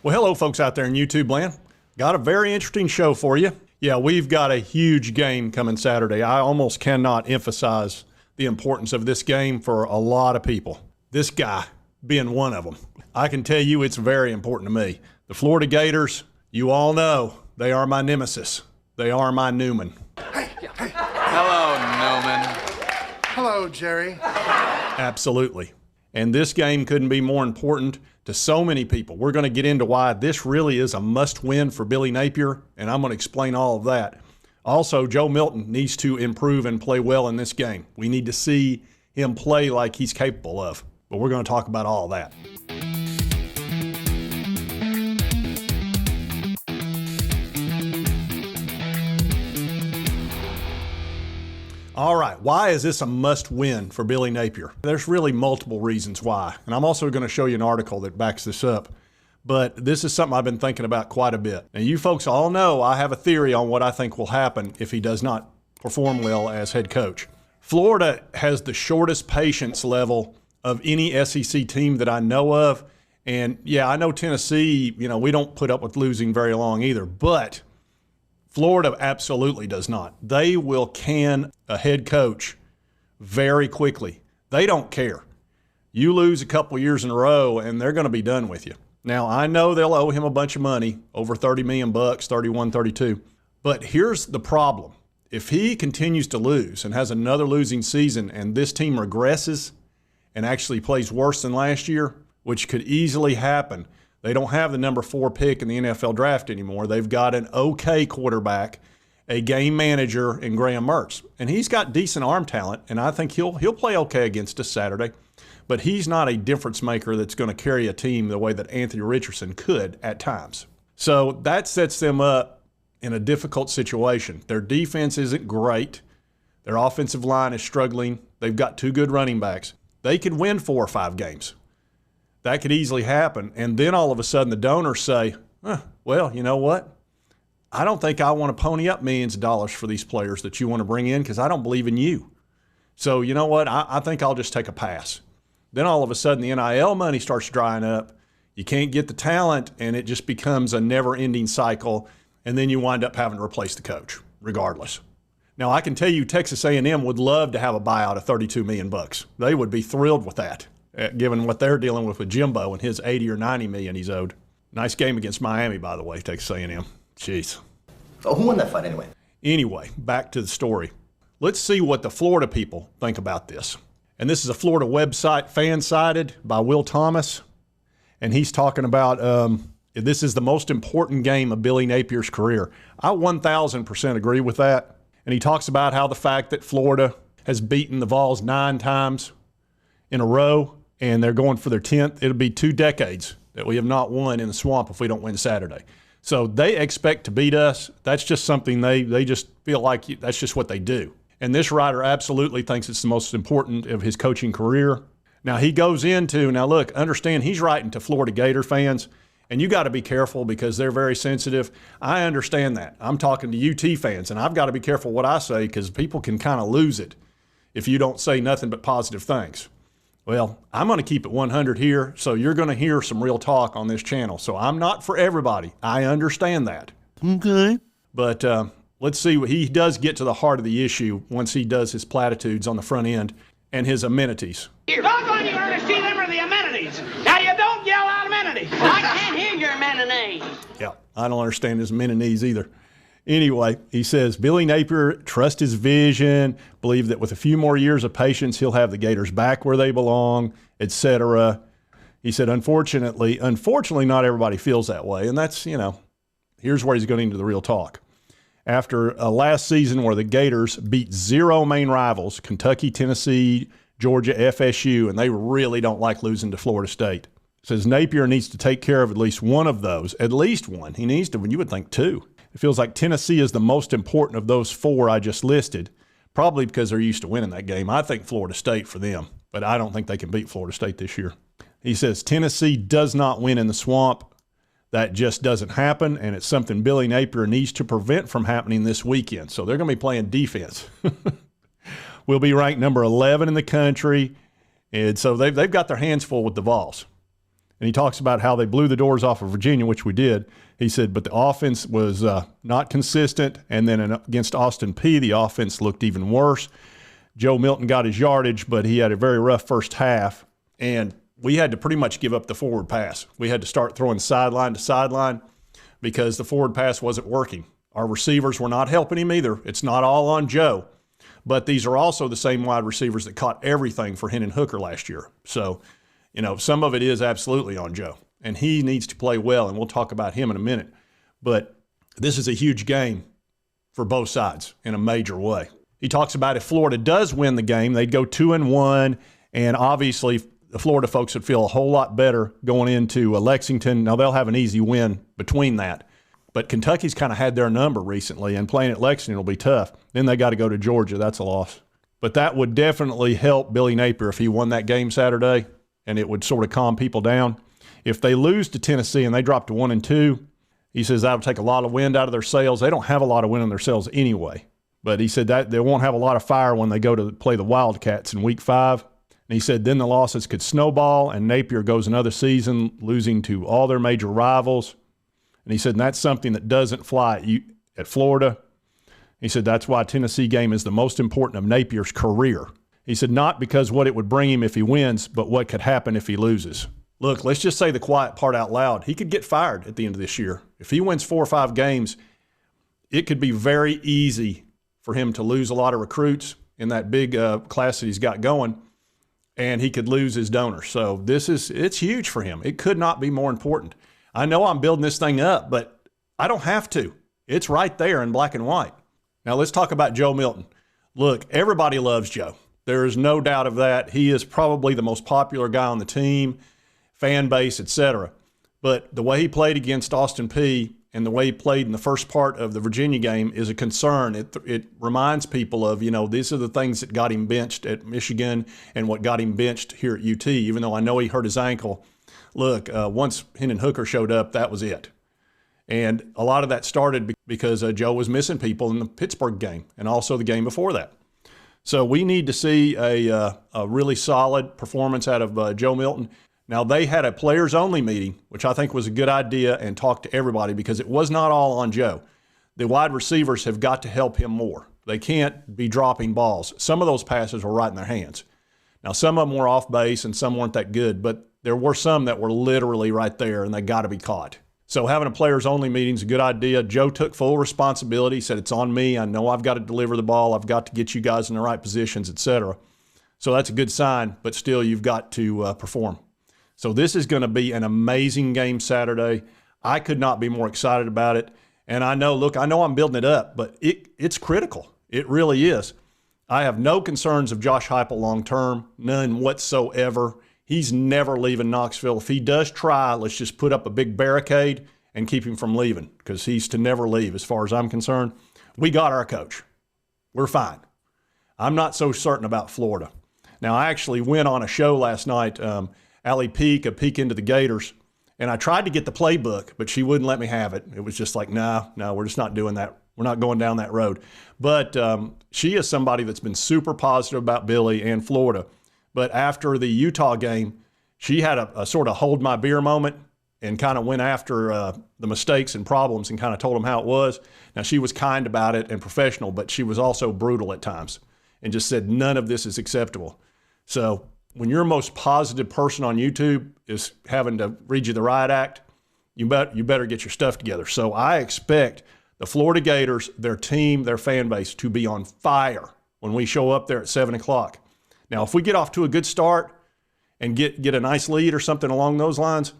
Well, hello, folks out there in YouTube land. Got a very interesting show for you. Yeah, we've got a huge game coming Saturday. I almost cannot emphasize the importance of this game for a lot of people. This guy being one of them. I can tell you it's very important to me. The Florida Gators, you all know, they are my nemesis. They are my Newman. Hey. Hello, Newman. Hello, Jerry. Absolutely. And this game couldn't be more important to so many people. We're going to get into why this really is a must-win for Billy Napier, and I'm going to explain all of that. Also, Joe Milton needs to improve and play well in this game. We need to see him play like he's capable of, but we're going to talk about all of that. All right, why is this a must-win for Billy Napier? There's really multiple reasons why, and I'm also going to show you an article that backs this up. But this is something I've been thinking about quite a bit. Now, you folks all know I have a theory on what I think will happen if he does not perform well as head coach. Florida has the shortest patience level of any SEC team that I know of. And, yeah, I know Tennessee, we don't put up with losing very long either, but Florida absolutely does not. They will can a head coach very quickly. They don't care. You lose a couple years in a row, and they're going to be done with you. Now, I know they'll owe him a bunch of money, over $30 million, 31, 32. But here's the problem. If he continues to lose and has another losing season and this team regresses and actually plays worse than last year, which could easily happen, they don't have the number 4 pick in the NFL draft anymore. They've got an okay quarterback, a game manager in Graham Mertz. And he's got decent arm talent, and I think he'll play okay against us Saturday. But he's not a difference maker that's going to carry a team the way that Anthony Richardson could at times. So that sets them up in a difficult situation. Their defense isn't great. Their offensive line is struggling. They've got 2 good running backs. They could win 4 or 5 games. That could easily happen. And then all of a sudden the donors say, well, you know what? I don't think I want to pony up millions of dollars for these players that you want to bring in because I don't believe in you. So you know what? I think I'll just take a pass. Then all of a sudden the NIL money starts drying up. You can't get the talent, and it just becomes a never-ending cycle, and then you wind up having to replace the coach regardless. Now, I can tell you Texas A&M would love to have a buyout of $32 million. They would be thrilled with that, given what they're dealing with Jimbo and his $80 or $90 million he's owed. Nice game against Miami, by the way, Texas A&M. Jeez. Oh, who won that fight anyway? Anyway, back to the story. Let's see what the Florida people think about this. And this is a Florida website, fan-sided by Will Thomas. And he's talking about this is the most important game of Billy Napier's career. I 1,000% agree with that. And he talks about how the fact that Florida has beaten the Vols 9 times in a row, and they're going for their 10th. It'll be 2 decades that we have not won in the Swamp if we don't win Saturday. So they expect to beat us. That's just something they just feel like that's just what they do. And this writer absolutely thinks it's the most important of his coaching career. Now, he goes into, now look, understand he's writing to Florida Gator fans, and you got to be careful because they're very sensitive. I understand that. I'm talking to UT fans, and I've got to be careful what I say because people can kind of lose it if you don't say nothing but positive things. Well, I'm going to keep it 100 here, so you're going to hear some real talk on this channel. So I'm not for everybody. I understand that. Okay. But let's see what he does get to the heart of the issue once he does his platitudes on the front end and his amenities. Doggone you, Ernest, see them are the amenities. Now you don't yell out amenities. I can't hear your amenities. Yeah, I don't understand his amenities either. Anyway, he says, Billy Napier, trust his vision, believe that with a few more years of patience, he'll have the Gators back where they belong, etc. He said, unfortunately, not everybody feels that way. And that's, here's where he's going into the real talk. After a last season where the Gators beat 0 main rivals, Kentucky, Tennessee, Georgia, FSU, and they really don't like losing to Florida State. Says Napier needs to take care of at least one of those, at least one. He needs to, you would think 2. It feels like Tennessee is the most important of those 4 I just listed, probably because they're used to winning that game. I think Florida State for them, but I don't think they can beat Florida State this year. He says Tennessee does not win in the Swamp. That just doesn't happen, and it's something Billy Napier needs to prevent from happening this weekend. So they're going to be playing defense. We'll be ranked number 11 in the country, and so they've got their hands full with the Vols. And he talks about how they blew the doors off of Virginia, which we did. He said, but the offense was not consistent. And then against Austin Peay, the offense looked even worse. Joe Milton got his yardage, but he had a very rough first half. And we had to pretty much give up the forward pass. We had to start throwing sideline to sideline because the forward pass wasn't working. Our receivers were not helping him either. It's not all on Joe. But these are also the same wide receivers that caught everything for Hendon Hooker last year. So, some of it is absolutely on Joe. And he needs to play well, and we'll talk about him in a minute. But this is a huge game for both sides in a major way. He talks about if Florida does win the game, they'd go 2-1, and obviously the Florida folks would feel a whole lot better going into Lexington. Now, they'll have an easy win between that. But Kentucky's kind of had their number recently, and playing at Lexington will be tough. Then they got to go to Georgia. That's a loss. But that would definitely help Billy Napier if he won that game Saturday, and it would sort of calm people down. If they lose to Tennessee and they drop to 1-2, he says that'll take a lot of wind out of their sails. They don't have a lot of wind in their sails anyway. But he said that they won't have a lot of fire when they go to play the Wildcats in Week 5. And he said then the losses could snowball, and Napier goes another season losing to all their major rivals. And he said that's something that doesn't fly at Florida. He said that's why Tennessee game is the most important of Napier's career. He said not because what it would bring him if he wins, but what could happen if he loses. Look, let's just say the quiet part out loud. He could get fired at the end of this year. If he wins 4 or 5 games, it could be very easy for him to lose a lot of recruits in that big class that he's got going, and he could lose his donors. So it's huge for him. It could not be more important. I know I'm building this thing up, but I don't have to. It's right there in black and white. Now let's talk about Joe Milton. Look, everybody loves Joe. There is no doubt of that. He is probably the most popular guy on the team, fan base, etc. But the way he played against Austin Peay and the way he played in the first part of the Virginia game is a concern. It reminds people of, these are the things that got him benched at Michigan and what got him benched here at UT, even though I know he hurt his ankle. Look, once Hendon Hooker showed up, that was it. And a lot of that started because Joe was missing people in the Pittsburgh game and also the game before that. So we need to see a really solid performance out of Joe Milton. Now, they had a players-only meeting, which I think was a good idea, and talked to everybody because it was not all on Joe. The wide receivers have got to help him more. They can't be dropping balls. Some of those passes were right in their hands. Now, some of them were off base and some weren't that good, but there were some that were literally right there, and they got to be caught. So having a players-only meeting is a good idea. Joe took full responsibility. He said, it's on me. I know I've got to deliver the ball. I've got to get you guys in the right positions, etc. So that's a good sign, but still you've got to perform. So this is going to be an amazing game Saturday. I could not be more excited about it. And I know I'm building it up, but it's critical. It really is. I have no concerns of Josh Heupel long-term, none whatsoever. He's never leaving Knoxville. If he does try, let's just put up a big barricade and keep him from leaving because he's to never leave as far as I'm concerned. We got our coach. We're fine. I'm not so certain about Florida. Now, I actually went on a show last night, Allie Peek, a peek into the Gators, and I tried to get the playbook, but she wouldn't let me have it. It was just like, no, we're just not doing that. We're not going down that road. But she is somebody that's been super positive about Billy and Florida. But after the Utah game, she had a sort of hold my beer moment and kind of went after the mistakes and problems and kind of told them how it was. Now, she was kind about it and professional, but she was also brutal at times and just said none of this is acceptable. So when your most positive person on YouTube is having to read you the riot act, you better get your stuff together. So I expect the Florida Gators, their team, their fan base to be on fire when we show up there at 7 o'clock. Now, if we get off to a good start and get a nice lead or something along those lines,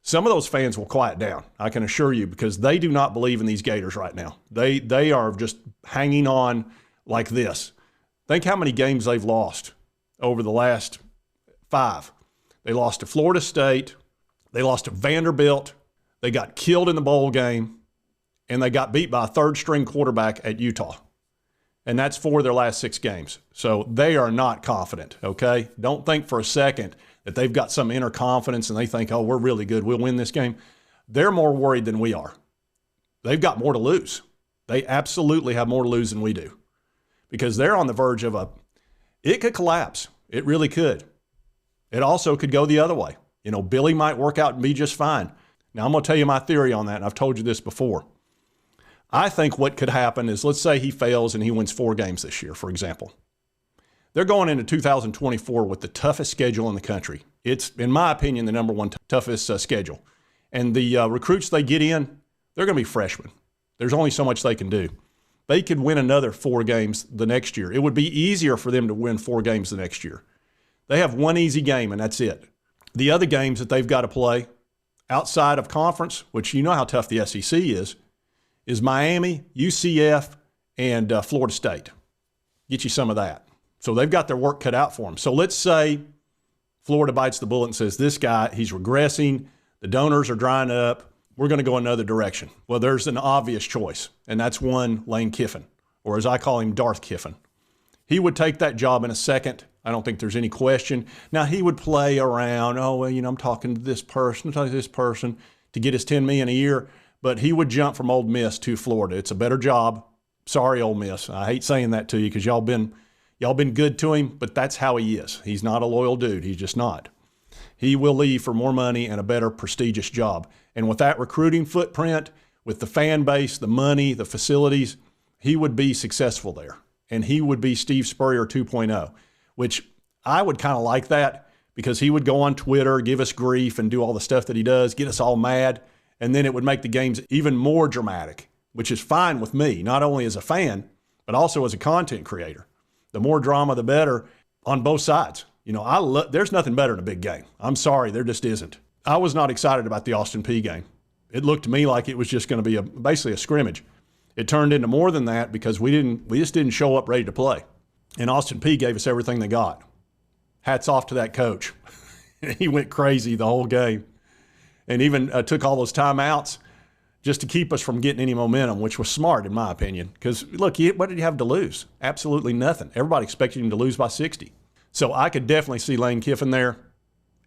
some of those fans will quiet down, I can assure you, because they do not believe in these Gators right now. They are just hanging on like this. Think how many games they've lost over the last 5. They lost to Florida State. They lost to Vanderbilt. They got killed in the bowl game. And they got beat by a third-string quarterback at Utah. And that's 4 of their last 6 games. So they are not confident, okay? Don't think for a second that they've got some inner confidence and they think, oh, we're really good, we'll win this game. They're more worried than we are. They've got more to lose. They absolutely have more to lose than we do because they're on the verge of it could collapse. It really could. It also could go the other way. Billy might work out and be just fine. Now, I'm going to tell you my theory on that, and I've told you this before. I think what could happen is, let's say he fails and he wins 4 games this year, for example. They're going into 2024 with the toughest schedule in the country. It's, in my opinion, the number one toughest schedule. And the recruits they get in, they're going to be freshmen. There's only so much they can do. They could win another 4 games the next year. It would be easier for them to win 4 games the next year. They have one easy game, and that's it. The other games that they've got to play outside of conference, which you know how tough the SEC is Miami, UCF, and Florida State. Get you some of that. So they've got their work cut out for them. So let's say Florida bites the bullet and says, this guy, he's regressing, the donors are drying up, we're going to go another direction. Well, there's an obvious choice, and that's one Lane Kiffin, or as I call him, Darth Kiffin. He would take that job in a second. I don't think there's any question. Now, he would play around, I'm talking to this person, I'm talking to this person to get his $10 million a year, but he would jump from Ole Miss to Florida. It's a better job. Sorry, Ole Miss. I hate saying that to you because y'all been good to him, but that's how he is. He's not a loyal dude. He's just not. He will leave for more money and a better prestigious job. And with that recruiting footprint, with the fan base, the money, the facilities, he would be successful there. And he would be Steve Spurrier 2.0, which I would kind of like that because he would go on Twitter, give us grief, and do all the stuff that he does, get us all mad, and then it would make the games even more dramatic, which is fine with me, not only as a fan, but also as a content creator. The more drama, the better on both sides. There's nothing better in a big game. I'm sorry, there just isn't. I was not excited about the Austin Peay game. It looked to me like it was just going to be basically a scrimmage. It turned into more than that because we just didn't show up ready to play. And Austin Peay gave us everything they got. Hats off to that coach. He went crazy the whole game and even took all those timeouts just to keep us from getting any momentum, which was smart in my opinion. Because, look, what did he have to lose? Absolutely nothing. Everybody expected him to lose by 60. So I could definitely see Lane Kiffin there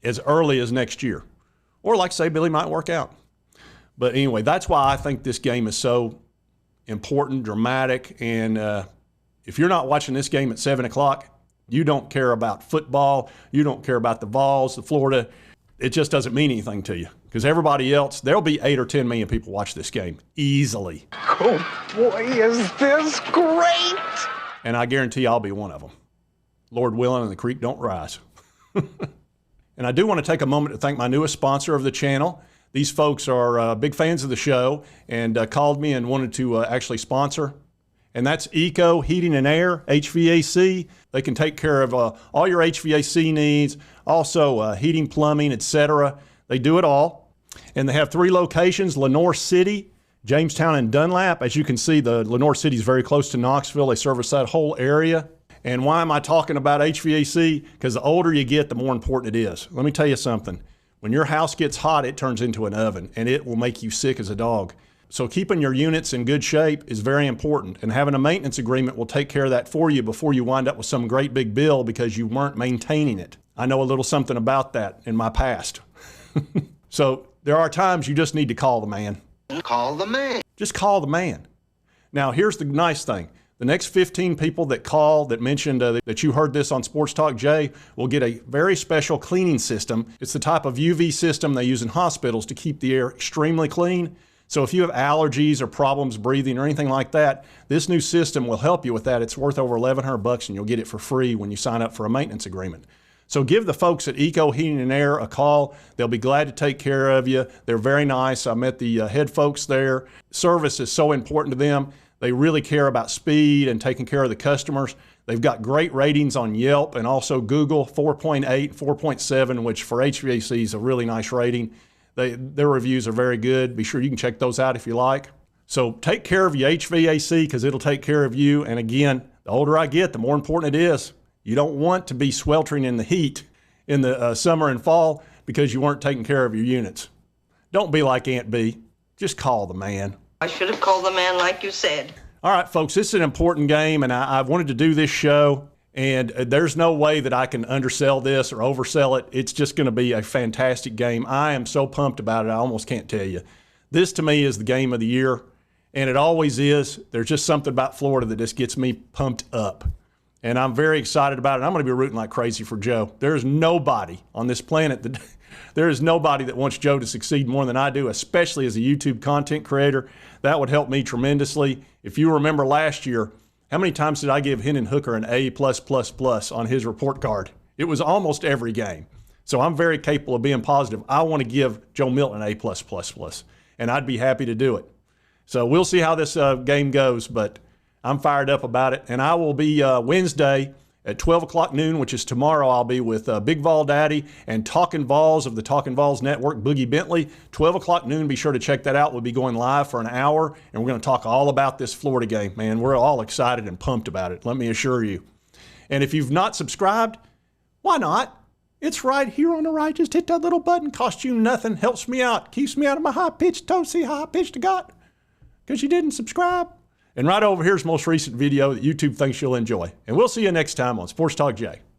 as early as next year. Or like say Billy might work out. But anyway, that's why I think this game is so important, dramatic, and if you're not watching this game at 7 o'clock, you don't care about football, you don't care about the Vols, the Florida. It just doesn't mean anything to you because everybody else, there'll be 8 or 10 million people watch this game easily. Oh boy, is this great! And I guarantee I'll be one of them. Lord willing, and the creek don't rise. And I do want to take a moment to thank my newest sponsor of the channel. These folks are big fans of the show and called me and wanted to actually sponsor. And that's Eco Heating and Air, HVAC. They can take care of all your HVAC needs, also heating, plumbing, etc. They do it all. And they have 3 locations, Lenoir City, Jamestown, and Dunlap. As you can see, the Lenoir City is very close to Knoxville. They service that whole area. And why am I talking about HVAC? Because the older you get, the more important it is. Let me tell you something. When your house gets hot, it turns into an oven, and it will make you sick as a dog. So keeping your units in good shape is very important, and having a maintenance agreement will take care of that for you before you wind up with some great big bill because you weren't maintaining it. I know a little something about that in my past. So there are times you just need to call the man. Call the man. Just call the man. Now, here's the nice thing. The next 15 people that call that mentioned that you heard this on Sports Talk Jay will get a very special cleaning system. It's the type of UV system they use in hospitals to keep the air extremely clean. So if you have allergies or problems breathing or anything like that, this new system will help you with that. It's worth over $1,100 and you'll get it for free when you sign up for a maintenance agreement. So give the folks at Eco Heating and Air a call. They'll be glad to take care of you. They're very nice. I met the head folks there. Service is so important to them. They really care about speed and taking care of the customers. They've got great ratings on Yelp and also Google, 4.8, 4.7, which for HVAC is a really nice rating. Their reviews are very good. Be sure you can check those out if you like. So take care of your HVAC because it'll take care of you. And again, the older I get, the more important it is. You don't want to be sweltering in the heat in the summer and fall because you weren't taking care of your units. Don't be like Aunt B. Just call the man. I should have called the man like you said. All right, folks, this is an important game, and I wanted to do this show, and there's no way that I can undersell this or oversell it. It's just going to be a fantastic game. I am so pumped about it, I almost can't tell you. This, to me, is the game of the year, and it always is. There's just something about Florida that just gets me pumped up, and I'm very excited about it. I'm going to be rooting like crazy for Joe. There's nobody on this planet that There is nobody that wants Joe to succeed more than I do, especially as a YouTube content creator. That would help me tremendously. If you remember last year, how many times did I give Hendon Hooker an A+++ on his report card? It was almost every game. So I'm very capable of being positive. I want to give Joe Milton an A+++, and I'd be happy to do it. So we'll see how this game goes, but I'm fired up about it. And I will be Wednesday at 12 o'clock noon, which is tomorrow. I'll be with Big Vol Daddy and Talkin' Vols of the Talkin' Vols Network, Boogie Bentley. 12 o'clock noon, be sure to check that out. We'll be going live for an hour, and we're going to talk all about this Florida game. Man, we're all excited and pumped about it, let me assure you. And if you've not subscribed, why not? It's right here on the right. Just hit that little button. Costs you nothing. Helps me out. Keeps me out of my high-pitched tone. See how high-pitched I got? Because you didn't subscribe. And right over here's the most recent video that YouTube thinks you'll enjoy. And we'll see you next time on Sports Talk Jay.